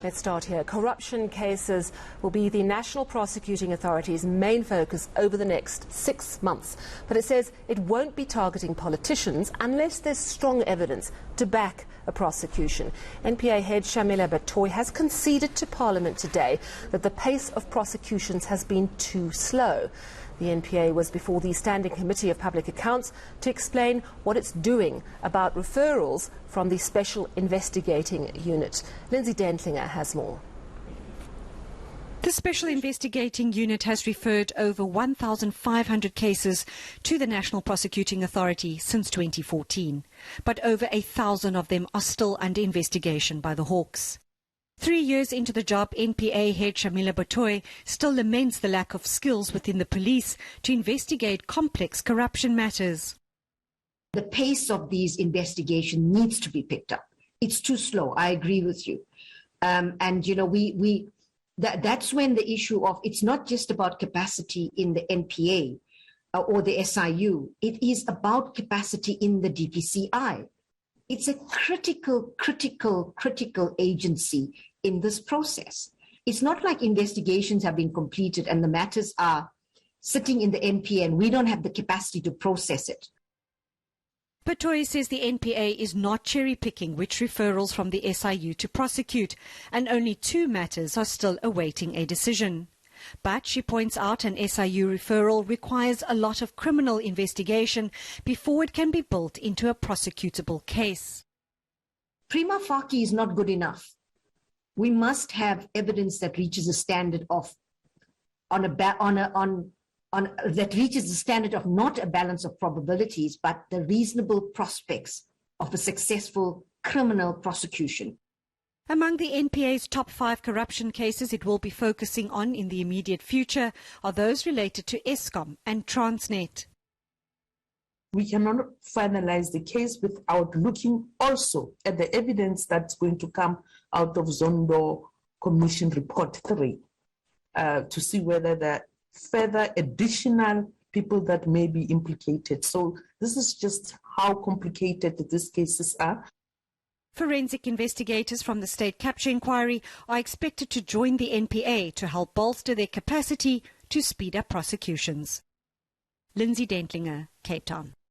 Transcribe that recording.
Let's start here. Corruption cases will be the National Prosecuting Authority's main focus over the next 6 months. But it says it won't be targeting politicians unless there's strong evidence to back a prosecution. NPA head Shamila Batohi has conceded to Parliament today that the pace of prosecutions has been too slow. The NPA was before the Standing Committee of Public Accounts to explain what it's doing about referrals from the Special Investigating Unit. Lindsay Dentlinger has more. The Special Investigating Unit has referred over 1,500 cases to the National Prosecuting Authority since 2014, but over 1,000 of them are still under investigation by the Hawks. 3 years into the job, NPA head Shamila Batohi still laments the lack of skills within the police to investigate complex corruption matters. The pace of these investigations needs to be picked up. It's too slow. I agree with you. That's when the issue of it's not just about capacity in the NPA or the SIU. It is about capacity in the DPCI. It's a critical agency in this process. It's not like investigations have been completed and the matters are sitting in the NPA and we don't have the capacity to process it. Batohi says the NPA is not cherry-picking which referrals from the SIU to prosecute, and only 2 matters are still awaiting a decision. But she points out an SIU referral requires a lot of criminal investigation before it can be built into a prosecutable case. Prima facie is not good enough. We must have evidence that reaches a standard of that reaches the standard of not a balance of probabilities, but the reasonable prospects of a successful criminal prosecution. Among the NPA's top 5 corruption cases it will be focusing on in the immediate future are those related to Eskom and Transnet. We cannot finalize the case without looking also at the evidence that's going to come out of Zondo Commission Report 3 to see whether there are further additional people that may be implicated. So this is just how complicated these cases are. Forensic investigators from the State Capture Inquiry are expected to join the NPA to help bolster their capacity to speed up prosecutions. Lindsay Dentlinger, Cape Town.